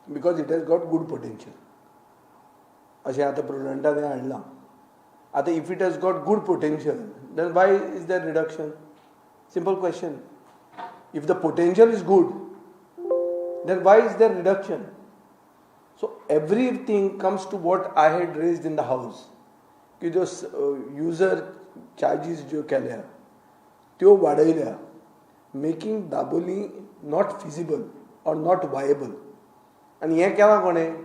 because it has got good potential. अशें आतां प्रुडंटान हें हाडलां. आतां if it has got good potential, then why is there reduction? Simple question. If the potential is good, then why is there reduction? So everything comes to what I had raised in the house. की जो user charges जो केल्या त्यो वाडयल्या, making Dabolim not feasible or not viable. And हें केलां कोणें?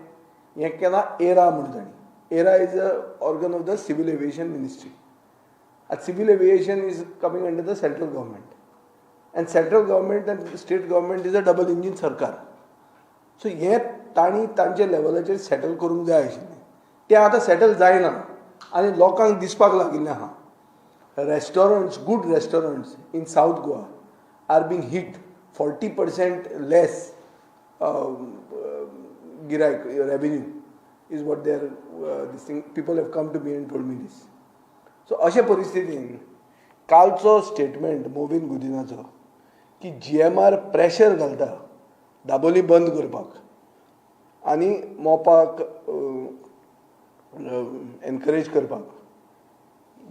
हें केलां ERA म्हणून ताणी. ERA is a organ of the Civil Aviation Ministry. And civil aviation is coming under the central government. And central government and state government is a double engine सरकार. So हें तांणी तांचे लेवलाचेर सेटल करूंक जाय आशिल्लें. तें आतां सेटल जायना आनी लोकांक दिसपाक लागिल्लें आहा. Restaurants, good restaurants in South Goa are being hit 40% less revenue is what their this thing. People have come to me and told me this. So अशे परिस्थितीन कालचो स्टेटमेंट मोविन गुदिनाचो की GMR प्रेशर घालता दाबोली बंद करपाक आनी मोपाक एनकरेज करपाक.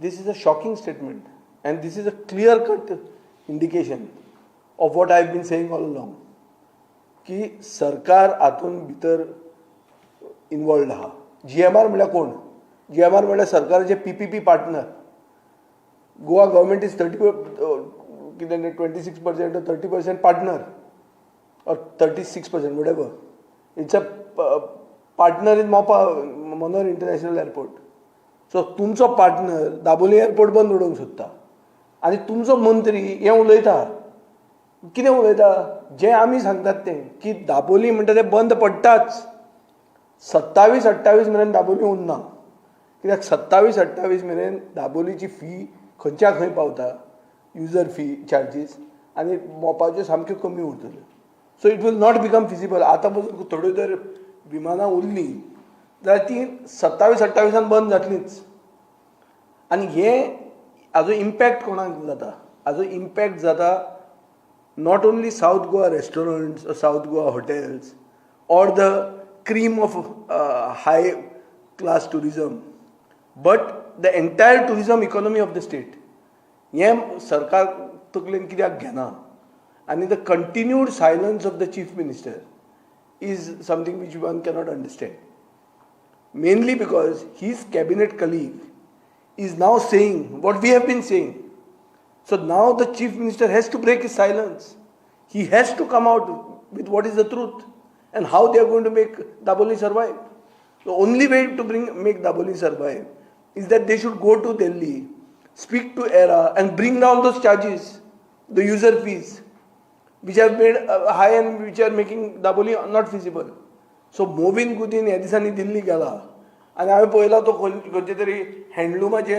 This is a shocking statement and this is a clear cut indication of what I have been saying all along की सरकार हातून भितर इन्वॉल्वड आहा. GMR म्हळ्यार कोण? GMR म्हळ्यार सरकाराचे PPP partner. Goa government is 26% or 30% partner or 36%, whatever. It's a partner in Manor International Airport. So तुमचो पार्टनर दाबोली एअरपोर्ट बंद उडोवंक सोदता आनी तुमचो मंत्री हें उलयता. कितें उलयता? जें आमी सांगतात तें की दाबोली म्हणटा तें बंद पडटाच. 27-28 मेरेन दाबोली उरना. कित्याक 27-28 मेरेन दाबोलीची फी खंयच्या खंय पावता, युजर फी चार्जीस, आनी मोपाच्यो सामक्यो कमी उरतल्यो. So it will not become feasible. आतां पसून थोड्यो जर विमानां उरलीं जाल्यार ती 27-28 बंद जातलींच. आनी हाजो इम्पॅक्ट कोणाक जाता? हाजो इम्पॅक्ट जाता not only South Goa restaurants or South Goa hotels or the cream of high class tourism, but the entire tourism economy of the state. हें सरकार तकलेन कित्याक घेना? आनी the continued silence of the chief minister is something which one cannot understand. Mainly because his cabinet colleague is now saying what we have been saying. So now the chief minister has to break his silence. He has to come out with what is the truth and how they are going to make Daboli survive. The only way to make Daboli survive is that they should go to Delhi, speak to ERA and bring down those charges, the user fees, which have made high and which are making Daboli not feasible. So मोविन Godinho ह्या दिसांनी दिल्ली गेला आनी हांवें पळयला तो खंयचे तरी हँडलुमाचें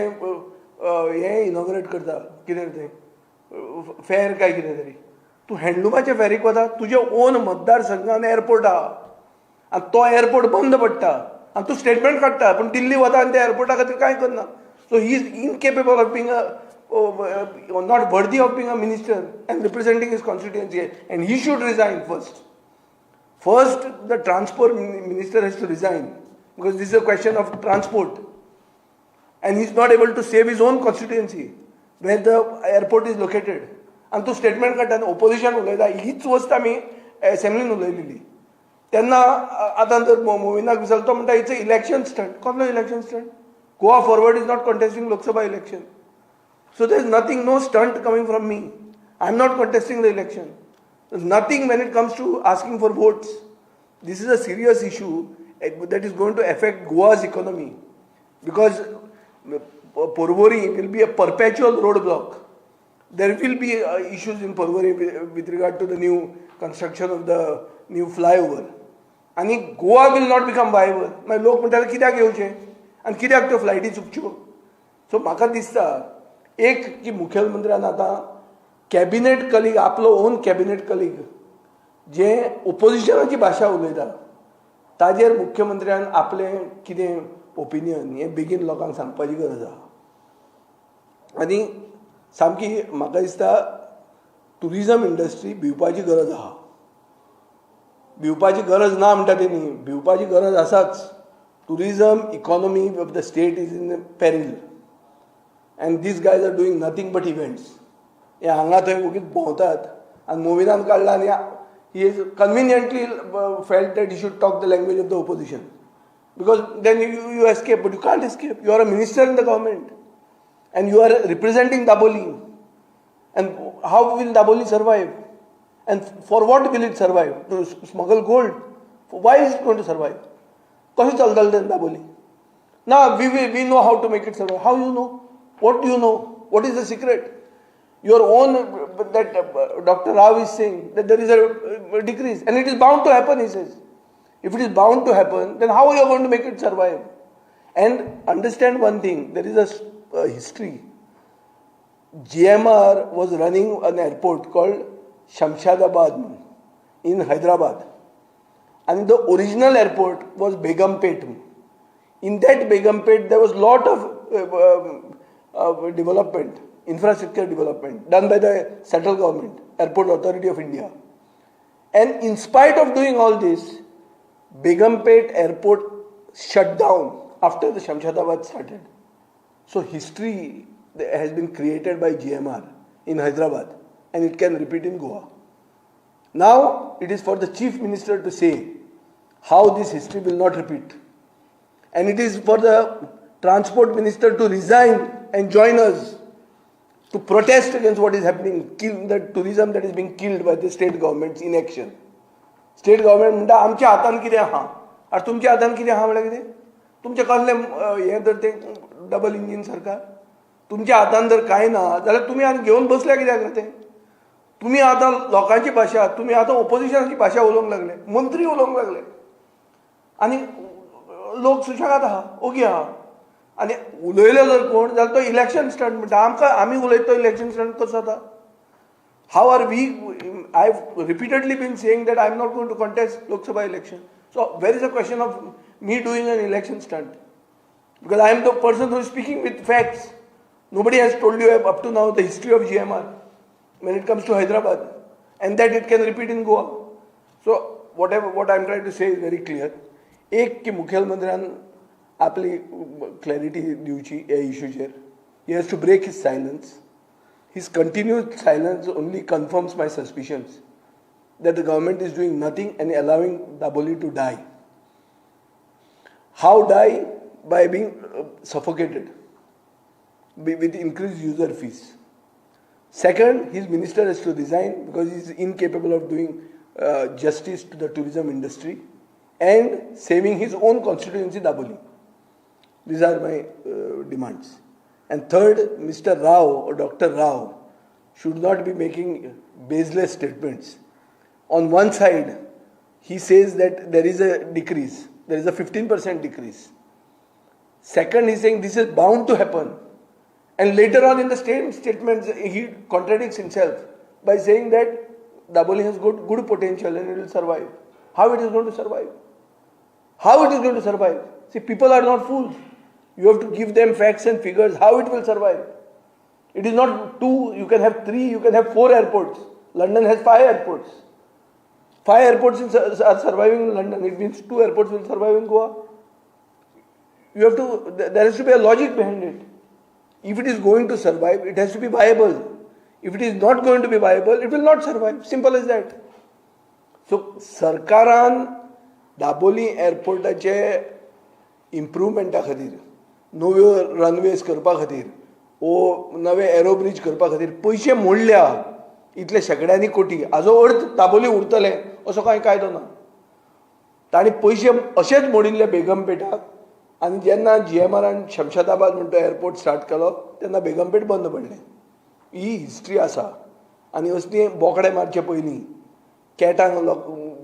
हें इनॉग्रेट करता. कितें तें फेर काय कितें तरी. तूं हँडलुमाच्या फेरीक वता, तुजे ओन मतदारसंघान एअरपोर्ट आहा आनी तो एअरपोर्ट बंद पडटा आनी तूं स्टेटमेंट काडटा पूण दिल्ली वता आनी त्या एअरपोर्टा खातीर कांय करना. So he is incapable of being not worthy of being a minister and representing his constituency and he should resign first. First, the transport minister has to resign because this is a question of transport. And he's not able to save his own constituency where the airport is located. And to statement cut and opposition उलयता हीच वस्त आमी असेंब्लीन उलयलेली. तेन्ना आतां जर मोविनाक विचारलो तो म्हणटा इट्स इलेक्शन स्टंट. कसलो election stunt? Goa forward is not contesting Lok Sabha election. So there is nothing, no stunt coming from me. I am not contesting the election. There's nothing when it comes to asking for votes. This is a serious issue that is going to affect Goa's economy because Porvori will be a perpetual roadblock. There will be issues in Porvori with regard to the new construction of the new flyover. And Goa will not become viable. My लोक म्हणटाले कित्याक येवचें आनी कित्याक त्यो फ्लायटी चुकच्यो. सो म्हाका दिसता एक की मुखेलमंत्र्यान आतां कॅबिनेट कलीग आपलो ओन कॅबिनेट कलीग जे ओपोजिशनाची भाशा उलयता ताजेर मुख्यमंत्र्यान आपलें कितें ओपिनियन हें बेगीन लोकांक सांगपाची गरज आहा. आनी सामकी म्हाका दिसता टुरिजम इंडस्ट्री भिवपाची गरज आहा. भिवपाची गरज ना म्हणटा तेणी, भिवपाची गरज आसाच. Tourism economy of the state is in peril, and these guys are doing nothing but events. हे हांगा थंय उगीच भोंवतात आनी मुविनान काडला आनी he has conveniently felt that he should talk the language of the opposition, because then you escape, but you can't escape. You are a minister in the government and you are representing Daboli, and how will Daboli survive, and for what will it survive? To smuggle gold? Why is it going to survive? कशी चलतले तें Daboli? Now we know how to make it survive. How you know? What do you know? What is the secret? Your own, that Dr. Rao is saying that there is a decrease, and it is bound to happen, he says. If it is bound to happen, then how are you going to make it survive? And understand one thing, there is a history. GMR was running an airport called Shamshadabad in Hyderabad. And the original airport was Begumpet. In that Begumpet, there was lot of development, infrastructure development done by the central government, Airport Authority of India. And in spite of doing all this, Begumpet airport shut down after the Shamshadabad started. So history has been created by GMR in Hyderabad, and it can repeat in Goa. Now it is for the Chief Minister to say how this history will not repeat. And it is for the Transport Minister to resign and join us to protest against what is happening, kill the tourism that is being killed by the state government's inaction. State government म्हणटा आमच्या हातान कितें आहा, आनी तुमच्या हातान कितें आहा म्हळ्यार कितें? तुमचें कसलें हें तर तें डबल इंजीन सरकार? तुमच्या हातान जर कांय ना जाल्यार तुमी आनी घेवन बसल्या कित्याक रे तें? तुमी आतां लोकांची भाशा, तुमी आतां ओपोजिशनाची भाशा उलोवंक लागले, मंत्री उलोवंक लागले, आनी लोक सुशेगाद आहा, ओगी आहा. आनी उलयलो जर कोण जाल्यार तो इलेक्शन स्टंट म्हणटा. आमी उलयता तो इलेक्शन स्टंट कसो जाता? How are we? I've repeatedly been saying that I'm not going to contest Lok Sabha election. So where is the question of me doing an election stunt? Because I am the person who is speaking with facts. Nobody has told you up to now the history of GMR when it comes to Hyderabad, and that it can repeat in Goa. So what I'm trying to say is very clear. एक की मुख्यमंत्र्यान आपली clarity दिवची ह्या इश्यूचेर. He has to break his silence. His continued silence only confirms my suspicions that the government is doing nothing and allowing Daboli to die. How die? By being suffocated with increased user fees. Second, his minister has to resign because he is incapable of doing justice to the tourism industry and saving his own constituency, Daboli. These are my demands. And third, Mr. Rao or Dr. Rao should not be making baseless statements. On one side, he says that there is a decrease, there is a 15% decrease. Second, he is saying this is bound to happen. And later on in the same statements, he contradicts himself by saying that Daboli has good potential and it will survive. How it is going to survive? How it is going to survive? See, people are not fools. You have to give them facts and figures how it will survive. It is not 2, you can have 3, you can have 4 airports. London has 5 airports. 5 airports are surviving in London. It means 2 airports will survive in Goa. There has to be a logic behind it. If it is going to survive, it has to be viable. If it is not going to be viable, it will not survive. Simple as that. So, Sarkaran Daboli airportaचे इम्प्रुवमेंटा खातीर, नव्यो runways करपा खातीर, वो नवे aerobridge करपा खातीर पयशे मोडल्या इतले शेकड्यांनी कोटी. हाजो अर्थ दाबोली उरतले असो कांय कायदो ना. तांणी पयशे अशेच मोडिल्ले बेगमपेटाक, आनी जेन्ना GMRन शमशादाबाद म्हणटा एअरपोर्ट स्टार्ट केलो तेन्ना बेगमपेट बंद पडलें. ही हिस्ट्री आसा. आनी असली बोकडे मारचे पयलीं कॅटांक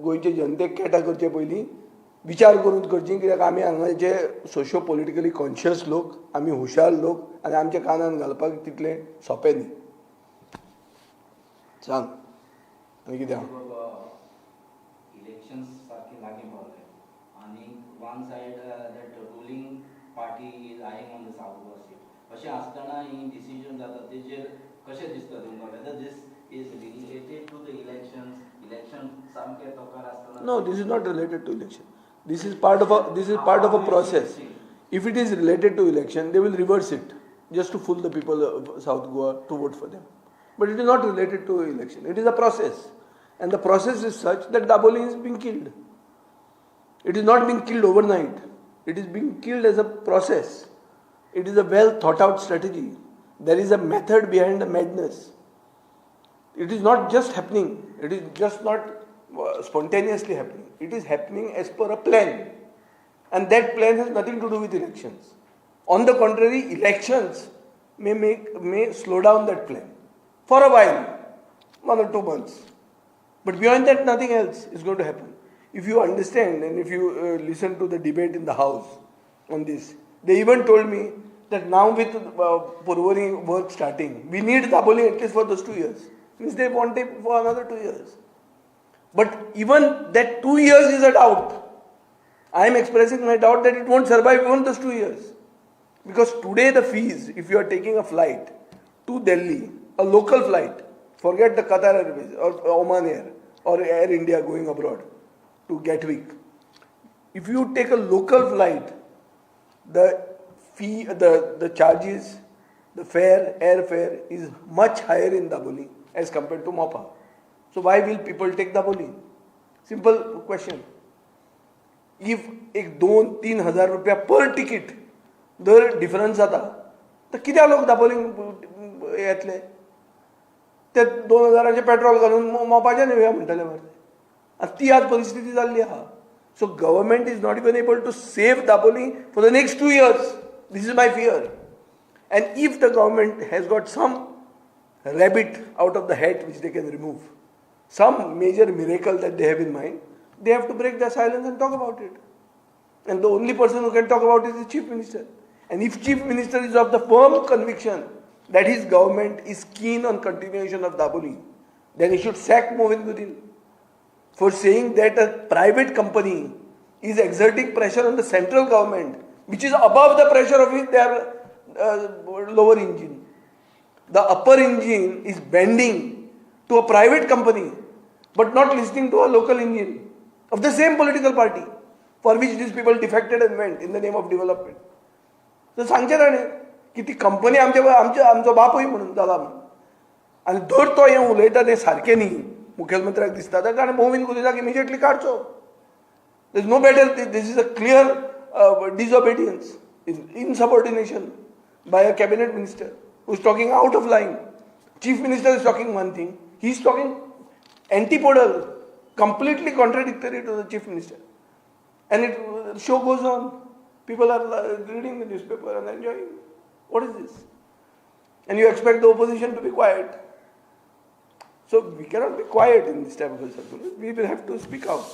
गोंयचे जनतेक कॅटां करचे पयलीं विचार करून करची, कित्याक आमी हांगाचे सोशियो पॉलिटिकली कॉन्शियस लोक, आमी हुशार लोक, आनी आमच्या कानान घालपाक तितलें सोंपें न्ही. सांग आनी कितें आहा? इलेक्शन्स सारके लागीं पावले आनी one side that ruling party is eyeing on the South Goa seat. अशें आसतना ही डिसिजन जाता तेजेर कशें दिसता तुमकां? Whether this is related to the elections. Election samke tokar asthana. No, this is not related to election. This is part of a process. If it is related to election, they will reverse it just to fool the people of South Goa to vote for them. But it is not related to election. It is a process. And the process is such that Daboli is being killed. It is not being killed overnight. It is being killed as a process. It is a well thought out strategy. There is a method behind the madness. It is not just happening. It is just not spontaneously happening. It is happening as per a plan. And that plan has nothing to do with elections. On the contrary, elections may slow down that plan for a while, 1 or 2 months. But beyond that, nothing else is going to happen. If you understand and if you listen to the debate in the House on this, they even told me that now with Purvani work starting, we need Daboli at least for those 2 years. Means they want it for another 2 years. But even that 2 years is a doubt. I am expressing my doubt that it won't survive even those 2 years. Because today the fees, if you are taking a flight to Delhi, a local flight, forget the Qatar Airways or Oman Air or Air India going abroad to Gatwick. If you take a local flight, the fee, the charges, the fare, airfare is much higher in Daboli as compared to Mopa. So why will people take Daboli? Simple question. If एक 2-3 हजार रुपया पर ticket दर difference जाता तर कित्याक लोक दापोली येतले ते 2,000चे पेट्रोल घालून मोपाचें येवया म्हणटले मरे आनी ती आज परिस्थिती जाल्ली आहा so government is not even able to save Dapoli for the next 2 years. This is my fear. And if the government has got some rabbit out of the hat which they can remove, some major miracle that they have in mind, they have to break their silence and talk about it. And the only person who can talk about it is the Chief Minister. And if Chief Minister is of the firm conviction that his government is keen on continuation of Daboli, then he should sack Mohin Gudin for saying that a private company is exerting pressure on the central government, which is above the pressure of their lower engine. The upper engine is bending to a private company, but not listening to a local engine of the same political party for which these people defected and went in the name of development. So सांगचे ताणें की ती company आमचो बापूय म्हणून जाला म्हणून आनी धर तो हें उलयता तें सारकें न्ही मुखेलमंत्र्याक दिसता तर ताणें मोहीन गुदिनाक इमिजिएटली काडचो. There is no better. This is a clear disobedience, insubordination by a cabinet minister who is talking out of line. Chief Minister is talking one thing, he is talking antipodal, completely contradictory to the Chief Minister. And the show goes on. People are reading the newspaper and enjoying. What is this? And you expect the opposition to be quiet. So we cannot be quiet in this type of a circumstance. We will have to speak out.